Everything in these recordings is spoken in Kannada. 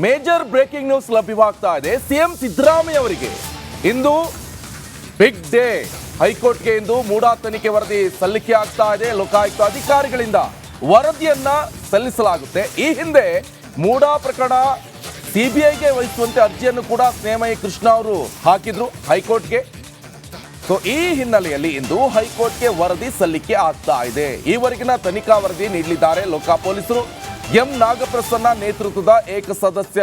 ಮೇಜರ್ ಬ್ರೇಕಿಂಗ್ ನ್ಯೂಸ್ ಲಭ್ಯವಾಗ್ತಾ ಇದೆ. ಸಿಎಂ ಸಿದ್ದರಾಮಯ್ಯ ಅವರಿಗೆ ಇಂದು ಬಿಗ್ ಡೇ. ಹೈಕೋರ್ಟ್ಗೆ ಇಂದು ಮೂಡಾ ತನಿಖೆ ವರದಿ ಸಲ್ಲಿಕೆ ಆಗ್ತಾ ಇದೆ. ಲೋಕಾಯುಕ್ತ ಅಧಿಕಾರಿಗಳಿಂದ ವರದಿಯನ್ನ ಸಲ್ಲಿಸಲಾಗುತ್ತೆ. ಈ ಹಿಂದೆ ಮೂಡಾ ಪ್ರಕರಣ ಸಿಬಿಐಗೆ ವಹಿಸುವಂತೆ ಅರ್ಜಿಯನ್ನು ಕೂಡ ಸ್ನೇಹಮಯಿ ಕೃಷ್ಣ ಅವರು ಹಾಕಿದ್ರು ಹೈಕೋರ್ಟ್ಗೆ. ಸೊ ಈ ಹಿನ್ನೆಲೆಯಲ್ಲಿ ಇಂದು ಹೈಕೋರ್ಟ್ಗೆ ವರದಿ ಸಲ್ಲಿಕೆ ಆಗ್ತಾ ಇದೆ. ಈವರೆಗಿನ ತನಿಖಾ ವರದಿ ನೀಡಲಿದ್ದಾರೆ ಲೋಕ ಪೊಲೀಸರು. ಎಂ ನಾಗಪ್ರಸನ್ನ ನೇತೃತ್ವದ ಏಕಸದಸ್ಯ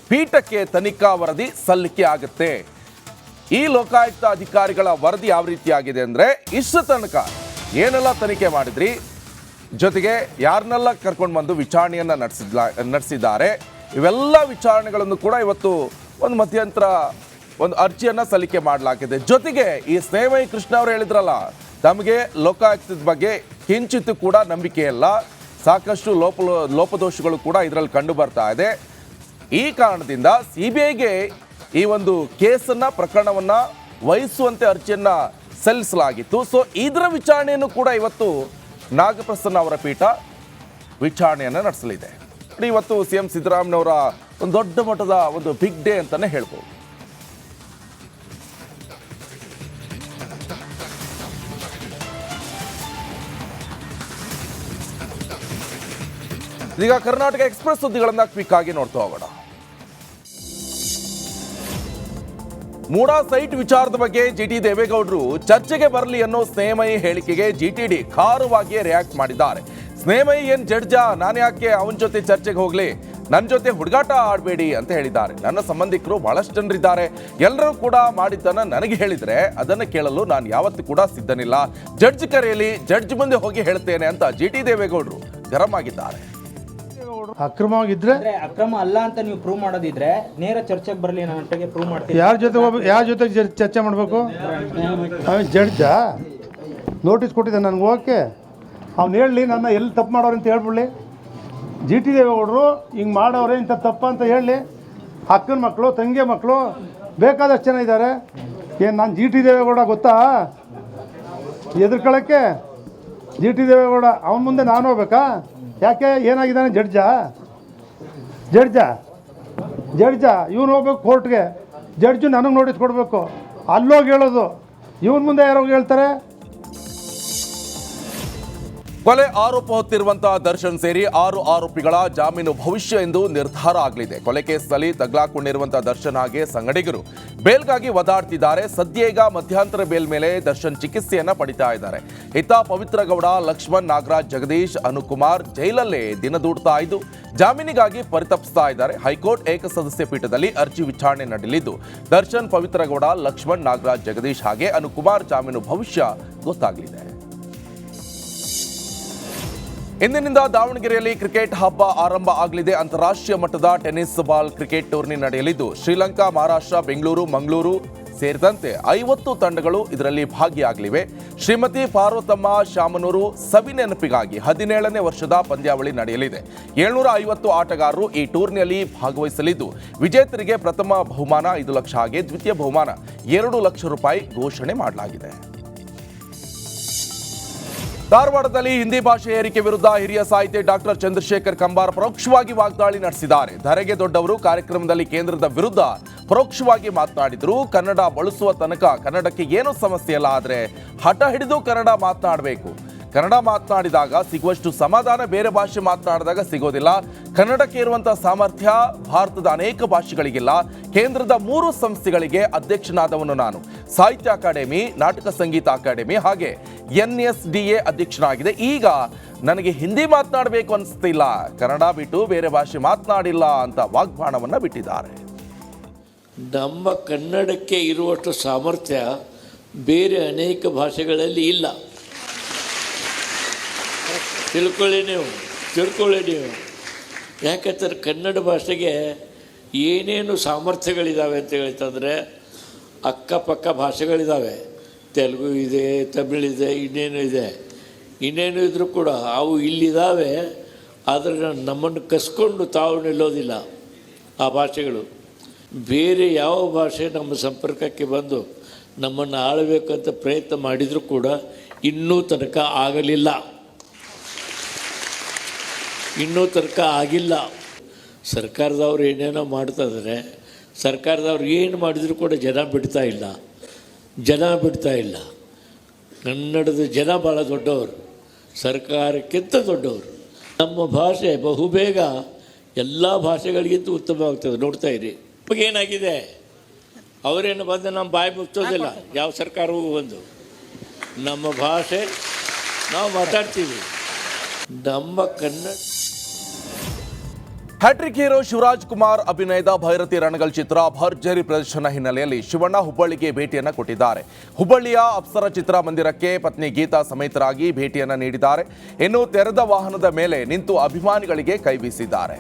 ಪೀಠಕ್ಕೆ ತನಿಖಾ ವರದಿ ಸಲ್ಲಿಕೆ ಆಗುತ್ತೆ. ಈ ಲೋಕಾಯುಕ್ತ ಅಧಿಕಾರಿಗಳ ವರದಿ ಯಾವ ರೀತಿಯಾಗಿದೆ ಅಂದ್ರೆ, ಇಷ್ಟು ತನಕ ಏನೆಲ್ಲ ತನಿಖೆ ಮಾಡಿದ್ರಿ, ಜೊತೆಗೆ ಯಾರನ್ನೆಲ್ಲ ಕರ್ಕೊಂಡು ಬಂದು ವಿಚಾರಣೆಯನ್ನ ನಡೆಸಿದ್ದಾರೆ, ಇವೆಲ್ಲ ವಿಚಾರಣೆಗಳನ್ನು ಕೂಡ ಇವತ್ತು ಒಂದು ಮಧ್ಯಂತರ ಒಂದು ಅರ್ಜಿಯನ್ನ ಸಲ್ಲಿಕೆ ಮಾಡಲಾಗಿದೆ. ಜೊತೆಗೆ ಈ ಸ್ನೇಹಮಯಿ ಕೃಷ್ಣ ಅವರು ಹೇಳಿದ್ರಲ್ಲ, ತಮಗೆ ಲೋಕಾಯುಕ್ತದ ಬಗ್ಗೆ ಕಿಂಚಿತ್ತು ಕೂಡ ನಂಬಿಕೆ ಇಲ್ಲ, ಸಾಕಷ್ಟು ಲೋಪದೋಷಗಳು ಕೂಡ ಇದರಲ್ಲಿ ಕಂಡು ಬರ್ತಾ ಇದೆ. ಈ ಕಾರಣದಿಂದ ಸಿಬಿಐಗೆ ಈ ಒಂದು ಕೇಸನ್ನ ಪ್ರಕರಣವನ್ನ ವಹಿಸುವಂತೆ ಅರ್ಜಿಯನ್ನ ಸಲ್ಲಿಸಲಾಗಿತ್ತು. ಸೊ ಇದರ ವಿಚಾರಣೆಯನ್ನು ಕೂಡ ಇವತ್ತು ನಾಗಪ್ರಸನ್ನ ಅವರ ಪೀಠ ವಿಚಾರಣೆಯನ್ನು ನಡೆಸಲಿದೆ. ಇವತ್ತು ಸಿಎಂ ಸಿದ್ದರಾಮಯ್ಯನವರ ಒಂದು ದೊಡ್ಡ ಮಟ್ಟದ ಒಂದು ಬಿಗ್ ಡೇ ಅಂತಾನೆ ಹೇಳ್ಬೋದು. ಈಗ ಕರ್ನಾಟಕ ಎಕ್ಸ್ಪ್ರೆಸ್ ಸುದ್ದಿಗಳನ್ನ ಕ್ವಿಕ್ ಆಗಿ ನೋಡ್ತಾ ಹೋಗೋಣ. ಮೂಡಾ ಸೈಟ್ ವಿಚಾರದ ಬಗ್ಗೆ ಜಿಟಿ ದೇವೇಗೌಡರು ಚರ್ಚೆಗೆ ಬರಲಿ ಅನ್ನೋ ಸ್ನೇಹಮಯಿ ಹೇಳಿಕೆಗೆ ಜಿಟಿಡಿ ಖಾರವಾಗಿ ರಿಯಾಕ್ಟ್ ಮಾಡಿದ್ದಾರೆ. ಸ್ನೇಹಮಯಿ ಏನ್ ಜಡ್ಜ, ನಾನು ಯಾಕೆ ಅವನ ಜೊತೆ ಚರ್ಚೆಗೆ ಹೋಗ್ಲಿ, ನನ್ನ ಜೊತೆ ಹುಡುಗಾಟ ಆಡಬೇಡಿ ಅಂತ ಹೇಳಿದ್ದಾರೆ. ನನ್ನ ಸಂಬಂಧಿಕರು ಬಹಳಷ್ಟು ಜನರಿದ್ದಾರೆ, ಎಲ್ಲರೂ ಕೂಡ ಮಾಡಿದ್ದನ್ನ ನನಗೆ ಹೇಳಿದ್ರೆ ಅದನ್ನು ಕೇಳಲು ನಾನು ಯಾವತ್ತೂ ಕೂಡ ಸಿದ್ಧನಿಲ್ಲ. ಜಡ್ಜ್ ಕರೆಯಲಿ, ಜಡ್ಜ್ ಮುಂದೆ ಹೋಗಿ ಹೇಳ್ತೇನೆ ಅಂತ ಜಿಟಿ ದೇವೇಗೌಡರು ಗರಂ ಆಗಿದ್ದಾರೆ. ಅಕ್ರಮವಾಗಿದ್ರೆ ಅಕ್ರಮ ಅಲ್ಲ ಅಂತ ನೀವು ಪ್ರೂವ್ ಮಾಡೋದಿದ್ರೆ ನೇರ ಚರ್ಚೆಗೆ ಬರಲಿ, ನಾನು ಪ್ರೂವ್ ಮಾಡ್ತೀನಿ. ಯಾರ ಜೊತೆ ಚರ್ಚೆ ಮಾಡಬೇಕು? ಜಡ್ಜ ನೋಟಿಸ್ ಕೊಟ್ಟಿದ್ದೆ ನನಗೆ, ಓಕೆ, ಅವ್ನು ಹೇಳಲಿ, ನನ್ನ ಎಲ್ಲಿ ತಪ್ಪು ಮಾಡೋರು ಅಂತ ಹೇಳ್ಬಿಡ್ಲಿ. ಜಿ ಟಿ ದೇವೇಗೌಡರು ಹಿಂಗೆ ಮಾಡೋರೆ, ಇಂಥ ತಪ್ಪ ಅಂತ ಹೇಳಲಿ. ಅಕ್ಕನ ಮಕ್ಕಳು, ತಂಗಿ ಮಕ್ಕಳು ಬೇಕಾದಷ್ಟು ಜನ ಇದ್ದಾರೆ. ಏನು ನಾನು ಜಿ ಟಿ ದೇವೇಗೌಡ ಗೊತ್ತಾ ಎದುರ್ಕೊಳ್ಳೋಕ್ಕೆ? ಜಿ ಟಿ ದೇವೇಗೌಡ ಅವನ ಮುಂದೆ ನಾನು ಹೋಗ್ಬೇಕಾ? ಯಾಕೆ, ಏನಾಗಿದ್ದಾನೆ? ಜಡ್ಜ ಇವನು ಹೋಗ್ಬೇಕು ಕೋರ್ಟ್ಗೆ, ಜಡ್ಜು ನನಗೆ ನೋಟಿಸ್ ಕೊಡಬೇಕು, ಅಲ್ಲೋಗಿ ಹೇಳೋದು. ಇವನ ಮುಂದೆ ಯಾರೋಗಿ ಹೇಳ್ತಾರೆ? ಕೊಲೆ ಆರೋಪ ಹೊತ್ತಿರುವಂತಹ ದರ್ಶನ್ ಸೇರಿ 6 ಆರೋಪಿಗಳ ಜಾಮೀನು ಭವಿಷ್ಯ ಎಂದು ನಿರ್ಧಾರ ಆಗಲಿದೆ. ಕೊಲೆ ಕೇಸ್ನಲ್ಲಿ ತಗ್ಲಾಕೊಂಡಿರುವಂತಹ ದರ್ಶನ್ ಹಾಗೆ ಸಂಗಡಿಗರು ಬೇಲ್ಗಾಗಿ ಒದಾಡ್ತಿದ್ದಾರೆ. ಸದ್ಯ ಈಗ ಮಧ್ಯಂತರ ಬೇಲ್ ಮೇಲೆ ದರ್ಶನ್ ಚಿಕಿತ್ಸೆಯನ್ನ ಪಡಿತಾ ಇದ್ದಾರೆ. ಇತ್ತ ಪವಿತ್ರ ಗೌಡ, ಲಕ್ಷ್ಮಣ್, ನಾಗರಾಜ್, ಜಗದೀಶ್, ಅನುಕುಮಾರ್ ಜೈಲಲ್ಲೇ ದಿನದೂಡ್ತಾ ಇದ್ದು ಜಾಮೀನಿಗಾಗಿ ಪರಿತಪಿಸ್ತಾ ಇದ್ದಾರೆ. ಹೈಕೋರ್ಟ್ ಏಕಸದಸ್ಯ ಪೀಠದಲ್ಲಿ ಅರ್ಜಿ ವಿಚಾರಣೆ ನಡೆಯಲಿದ್ದು ದರ್ಶನ್, ಪವಿತ್ರ ಗೌಡ, ಲಕ್ಷ್ಮಣ್, ನಾಗರಾಜ್, ಜಗದೀಶ್ ಹಾಗೆ ಅನುಕುಮಾರ್ ಜಾಮೀನು ಭವಿಷ್ಯ ಗೊತ್ತಾಗಲಿದೆ. ಇಂದಿನಿಂದ ದಾವಣಗೆರೆಯಲ್ಲಿ ಕ್ರಿಕೆಟ್ ಹಬ್ಬ ಆರಂಭ ಆಗಲಿದೆ. ಅಂತಾರಾಷ್ಟ್ರೀಯ ಮಟ್ಟದ ಟೆನ್ನಿಸ್ ಬಾಲ್ ಕ್ರಿಕೆಟ್ ಟೂರ್ನಿ ನಡೆಯಲಿದ್ದು ಶ್ರೀಲಂಕಾ, ಮಹಾರಾಷ್ಟ್ರ, ಬೆಂಗಳೂರು, ಮಂಗಳೂರು ಸೇರಿದಂತೆ 50 ತಂಡಗಳು ಇದರಲ್ಲಿ ಭಾಗಿಯಾಗಲಿವೆ. ಶ್ರೀಮತಿ ಪಾರ್ವತಮ್ಮ ಶಾಮನೂರು ಸವಿ ನೆನಪಿಗಾಗಿ 17ನೇ ವರ್ಷದ ಪಂದ್ಯಾವಳಿ ನಡೆಯಲಿದೆ. 750 ಆಟಗಾರರು ಈ ಟೂರ್ನಿಯಲ್ಲಿ ಭಾಗವಹಿಸಲಿದ್ದು ವಿಜೇತರಿಗೆ ಪ್ರಥಮ ಬಹುಮಾನ 5 ಲಕ್ಷ ಹಾಗೆ ದ್ವಿತೀಯ ಬಹುಮಾನ 2 ಲಕ್ಷ ರೂಪಾಯಿ ಘೋಷಣೆ ಮಾಡಲಾಗಿದೆ. ಧಾರವಾಡದಲ್ಲಿ ಹಿಂದಿ ಭಾಷೆ ಏರಿಕೆ ವಿರುದ್ಧ ಹಿರಿಯ ಸಾಹಿತಿ ಡಾಕ್ಟರ್ ಚಂದ್ರಶೇಖರ್ ಕಂಬಾರ್ ಪರೋಕ್ಷವಾಗಿ ವಾಗ್ದಾಳಿ ನಡೆಸಿದ್ದಾರೆ. ಧರೆಗೆ ದೊಡ್ಡವರು ಕಾರ್ಯಕ್ರಮದಲ್ಲಿ ಕೇಂದ್ರದ ವಿರುದ್ಧ ಪರೋಕ್ಷವಾಗಿ ಮಾತನಾಡಿದರು. ಕನ್ನಡ ಬಳಸುವ ತನಕ ಕನ್ನಡಕ್ಕೆ ಏನೂ ಸಮಸ್ಯೆ ಇಲ್ಲ, ಆದರೆ ಹಠ ಹಿಡಿದು ಕನ್ನಡ ಮಾತನಾಡಬೇಕು. ಕನ್ನಡ ಮಾತನಾಡಿದಾಗ ಸಿಗುವಷ್ಟು ಸಮಾಧಾನ ಬೇರೆ ಭಾಷೆ ಮಾತನಾಡಿದಾಗ ಸಿಗೋದಿಲ್ಲ. ಕನ್ನಡಕ್ಕೆ ಇರುವಂತಹ ಸಾಮರ್ಥ್ಯ ಭಾರತದ ಅನೇಕ ಭಾಷೆಗಳಿಗಿಲ್ಲ. ಕೇಂದ್ರದ 3 ಸಂಸ್ಥೆಗಳಿಗೆ ಅಧ್ಯಕ್ಷನಾದವನು ನಾನು. ಸಾಹಿತ್ಯ ಅಕಾಡೆಮಿ, ನಾಟಕ ಸಂಗೀತ ಅಕಾಡೆಮಿ ಹಾಗೆ NSDA ಅಧ್ಯಕ್ಷನಾಗಿದೆ. ಈಗ ನನಗೆ ಹಿಂದಿ ಮಾತನಾಡಬೇಕು ಅನಿಸ್ತಿಲ್ಲ, ಕನ್ನಡ ಬಿಟ್ಟು ಬೇರೆ ಭಾಷೆ ಮಾತನಾಡಿಲ್ಲ ಅಂತ ವಾಗ್ಬಾಣವನ್ನು ಬಿಟ್ಟಿದ್ದಾರೆ. ನಮ್ಮ ಕನ್ನಡಕ್ಕೆ ಇರುವಷ್ಟು ಸಾಮರ್ಥ್ಯ ಬೇರೆ ಅನೇಕ ಭಾಷೆಗಳಲ್ಲಿ ಇಲ್ಲ. ತಿಳ್ಕೊಳ್ಳಿ ನೀವು. ಯಾಕಂತಾರೆ ಕನ್ನಡ ಭಾಷೆಗೆ ಏನೇನು ಸಾಮರ್ಥ್ಯಗಳಿದ್ದಾವೆ ಅಂತ ಹೇಳ್ತಂದರೆ, ಅಕ್ಕಪಕ್ಕ ಭಾಷೆಗಳಿದ್ದಾವೆ. ತೆಲುಗು ಇದೆ, ತಮಿಳಿದೆ, ಇನ್ನೇನು ಇದ್ರೂ ಕೂಡ ಅವು ಇಲ್ಲಿದ್ದಾವೆ. ಆದರೆ ನಮ್ಮನ್ನು ಕಸ್ಕೊಂಡು ತಾವು ನಿಲ್ಲೋದಿಲ್ಲ ಆ ಭಾಷೆಗಳು. ಬೇರೆ ಯಾವ ಭಾಷೆ ನಮ್ಮ ಸಂಪರ್ಕಕ್ಕೆ ಬಂದು ನಮ್ಮನ್ನು ಆಳಬೇಕಂತ ಪ್ರಯತ್ನ ಮಾಡಿದರೂ ಕೂಡ ಇನ್ನೂ ತನಕ ಆಗಲಿಲ್ಲ. ಇನ್ನೂ ತನಕ ಆಗಿಲ್ಲ. ಸರ್ಕಾರದವ್ರು ಏನೇನೋ ಮಾಡ್ತಾ ಇದ್ದಾರೆ. ಸರ್ಕಾರದವ್ರು ಏನು ಮಾಡಿದರೂ ಕೂಡ ಜನ ಬಿಡ್ತಾ ಇಲ್ಲ. ಕನ್ನಡದ ಜನ ಭಾಳ ದೊಡ್ಡವರು, ಸರ್ಕಾರಕ್ಕಿಂತ ದೊಡ್ಡವರು. ನಮ್ಮ ಭಾಷೆ ಬಹುಬೇಗ ಎಲ್ಲ ಭಾಷೆಗಳಿಗಿಂತ ಉತ್ತಮವಾಗ್ತದೆ. ನೋಡ್ತಾ ಇರಿ. ಏನಾಗಿದೆ, ಅವರೇನು ಬಂದು ನಮ್ಮ ಬಾಯಿ ಮುಚ್ಚೋದಿಲ್ಲ. ಯಾವ ಸರ್ಕಾರವೂ ಬಂದು ನಮ್ಮ ಭಾಷೆ ನಾವು ಮಾತಾಡ್ತೀವಿ. ನಮ್ಮ ಕನ್ನಡ. ಹ್ಯಾಟ್ರಿಕ್ ಹೀರೋ ಶಿವರಾಜ್ ಕುಮಾರ್ ಅಭಿನಯದ ಭೈರತಿ ರಣಗಲ್ ಚಿತ್ರ ಭರ್ಜರಿ ಪ್ರದರ್ಶನ ಹಿನ್ನೆಲೆಯಲ್ಲಿ ಶಿವಣ್ಣ ಹುಬ್ಬಳ್ಳಿಗೆ ಭೇಟಿಯನ್ನು ಕೊಟ್ಟಿದ್ದಾರೆ. ಹುಬ್ಬಳ್ಳಿಯ ಅಪ್ಸರ ಚಿತ್ರಮಂದಿರಕ್ಕೆ ಪತ್ನಿ ಗೀತಾ ಸಮೇತರಾಗಿ ಭೇಟಿಯನ್ನು ನೀಡಿದ್ದಾರೆ. ಇನ್ನು ತೆರೆದ ವಾಹನದ ಮೇಲೆ ನಿಂತು ಅಭಿಮಾನಿಗಳಿಗೆ ಕೈ ಬೀಸಿದ್ದಾರೆ.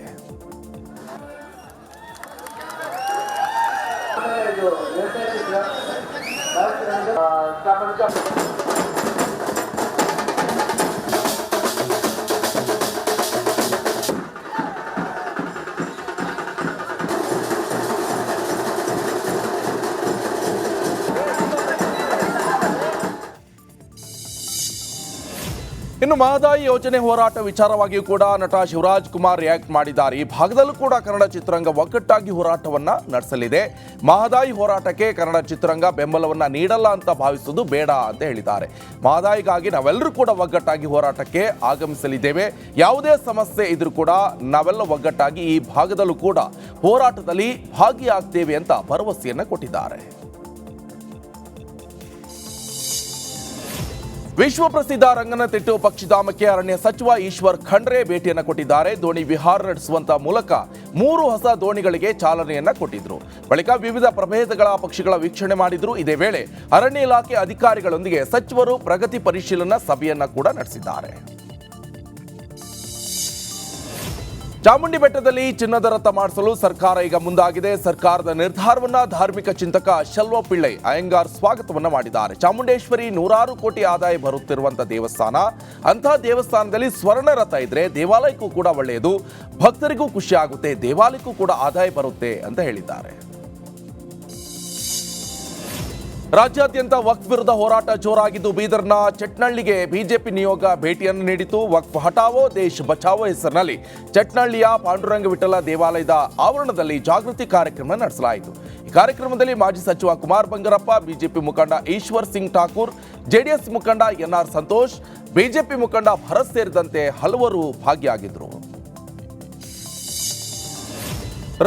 ಇನ್ನು ಮಹದಾಯಿ ಯೋಜನೆ ಹೋರಾಟ ವಿಚಾರವಾಗಿಯೂ ಕೂಡ ನಟ ಶಿವರಾಜ್ ಕುಮಾರ್ ರಿಯಾಕ್ಟ್ ಮಾಡಿದ್ದಾರೆ. ಈ ಭಾಗದಲ್ಲೂ ಕೂಡ ಕನ್ನಡ ಚಿತ್ರರಂಗ ಒಗ್ಗಟ್ಟಾಗಿ ಹೋರಾಟವನ್ನ ನಡೆಸಲಿದೆ. ಮಹದಾಯಿ ಹೋರಾಟಕ್ಕೆ ಕನ್ನಡ ಚಿತ್ರರಂಗ ಬೆಂಬಲವನ್ನ ನೀಡಲ್ಲ ಅಂತ ಭಾವಿಸುವುದು ಬೇಡ ಅಂತ ಹೇಳಿದ್ದಾರೆ. ಮಹದಾಯಿಗಾಗಿ ನಾವೆಲ್ಲರೂ ಕೂಡ ಒಗ್ಗಟ್ಟಾಗಿ ಹೋರಾಟಕ್ಕೆ ಆಗಮಿಸಲಿದ್ದೇವೆ. ಯಾವುದೇ ಸಮಸ್ಯೆ ಇದ್ರೂ ಕೂಡ ನಾವೆಲ್ಲ ಒಗ್ಗಟ್ಟಾಗಿ ಈ ಭಾಗದಲ್ಲೂ ಕೂಡ ಹೋರಾಟದಲ್ಲಿ ಭಾಗಿಯಾಗ್ತೇವೆ ಅಂತ ಭರವಸೆಯನ್ನ ಕೊಟ್ಟಿದ್ದಾರೆ. ವಿಶ್ವ ಪ್ರಸಿದ್ಧ ರಂಗನತಿಟ್ಟು ಪಕ್ಷಿಧಾಮಕ್ಕೆ ಅರಣ್ಯ ಸಚಿವ ಈಶ್ವರ್ ಖಂಡ್ರೆ ಭೇಟಿಯನ್ನು ಕೊಟ್ಟಿದ್ದಾರೆ. ದೋಣಿ ವಿಹಾರ ನಡೆಸುವಂತ ಮೂಲಕ 3 ಹೊಸ ದೋಣಿಗಳಿಗೆ ಚಾಲನೆಯನ್ನ ಕೊಟ್ಟಿದ್ರು. ಬಳಿಕ ವಿವಿಧ ಪ್ರಭೇದಗಳ ಪಕ್ಷಿಗಳ ವೀಕ್ಷಣೆ ಮಾಡಿದ್ರು. ಇದೇ ವೇಳೆ ಅರಣ್ಯ ಇಲಾಖೆ ಅಧಿಕಾರಿಗಳೊಂದಿಗೆ ಸಚಿವರು ಪ್ರಗತಿ ಪರಿಶೀಲನಾ ಸಭೆಯನ್ನ ಕೂಡ ನಡೆಸಿದ್ದಾರೆ. ಚಾಮುಂಡಿ ಬೆಟ್ಟದಲ್ಲಿ ಚಿನ್ನದ ರಥ ಮಾಡಿಸಲು ಸರ್ಕಾರ ಈಗ ಮುಂದಾಗಿದೆ. ಸರ್ಕಾರದ ನಿರ್ಧಾರವನ್ನ ಧಾರ್ಮಿಕ ಚಿಂತಕ ಶೆಲ್ವ ಪಿಳ್ಳೈ ಅಯ್ಯಂಗಾರ್ ಸ್ವಾಗತವನ್ನ ಮಾಡಿದ್ದಾರೆ. ಚಾಮುಂಡೇಶ್ವರಿ 100 ಕೋಟಿ ಆದಾಯ ಬರುತ್ತಿರುವಂತಹ ದೇವಸ್ಥಾನ. ಅಂತಹ ದೇವಸ್ಥಾನದಲ್ಲಿ ಸ್ವರ್ಣ ರಥ ಇದ್ರೆ ದೇವಾಲಯಕ್ಕೂ ಕೂಡ ಒಳ್ಳೆಯದು, ಭಕ್ತರಿಗೂ ಖುಷಿ ಆಗುತ್ತೆ, ದೇವಾಲಯಕ್ಕೂ ಕೂಡ ಆದಾಯ ಬರುತ್ತೆ ಅಂತ ಹೇಳಿದ್ದಾರೆ. ರಾಜ್ಯಾದ್ಯಂತ ವಕ್ಫ್ ವಿರುದ್ಧ ಹೋರಾಟ ಜೋರಾಗಿದ್ದು ಬೀದರ್ನ ಚಟ್ನಳ್ಳಿಗೆ ಬಿಜೆಪಿ ನಿಯೋಗ ಭೇಟಿಯನ್ನು ನೀಡಿತು. ವಕ್ಫ್ ಹಟಾವೋ ದೇಶ್ ಬಚಾವೋ ಹೆಸರಿನಲ್ಲಿ ಚಟ್ನಳ್ಳಿಯ ಪಾಂಡುರಂಗ ವಿಠಲ ದೇವಾಲಯದ ಆವರಣದಲ್ಲಿ ಜಾಗೃತಿ ಕಾರ್ಯಕ್ರಮ ನಡೆಸಲಾಯಿತು. ಈ ಕಾರ್ಯಕ್ರಮದಲ್ಲಿ ಮಾಜಿ ಸಚಿವ ಕುಮಾರ್ ಬಂಗಾರಪ್ಪ, ಬಿಜೆಪಿ ಮುಖಂಡ ಈಶ್ವರ್ ಸಿಂಗ್ ಠಾಕೂರ್, ಜೆಡಿಎಸ್ ಮುಖಂಡ ಎನ್ಆರ್ ಸಂತೋಷ್, ಬಿಜೆಪಿ ಮುಖಂಡ ಭರತ್ ಸೇರಿದಂತೆ ಹಲವರು ಭಾಗಿಯಾಗಿದ್ದರು.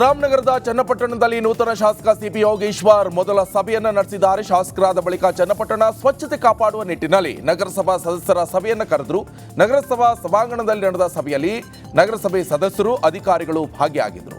ರಾಮನಗರದ ಚನ್ನಪಟ್ಟಣದಲ್ಲಿ ನೂತನ ಶಾಸಕ ಸಿಪಿ ಯೋಗೇಶ್ವರ್ ಮೊದಲ ಸಭೆಯನ್ನು ನಡೆಸಿದ್ದಾರೆ. ಶಾಸಕರಾದ ಬಳಿಕ ಚನ್ನಪಟ್ಟಣ ಸ್ವಚ್ಛತೆ ಕಾಪಾಡುವ ನಿಟ್ಟಿನಲ್ಲಿ ನಗರಸಭಾ ಸದಸ್ಯರ ಸಭೆಯನ್ನು ಕರೆದರು. ನಗರಸಭಾ ಸಭಾಂಗಣದಲ್ಲಿ ನಡೆದ ಸಭೆಯಲ್ಲಿ ನಗರಸಭೆ ಸದಸ್ಯರು, ಅಧಿಕಾರಿಗಳು ಭಾಗಿಯಾಗಿದ್ದರು.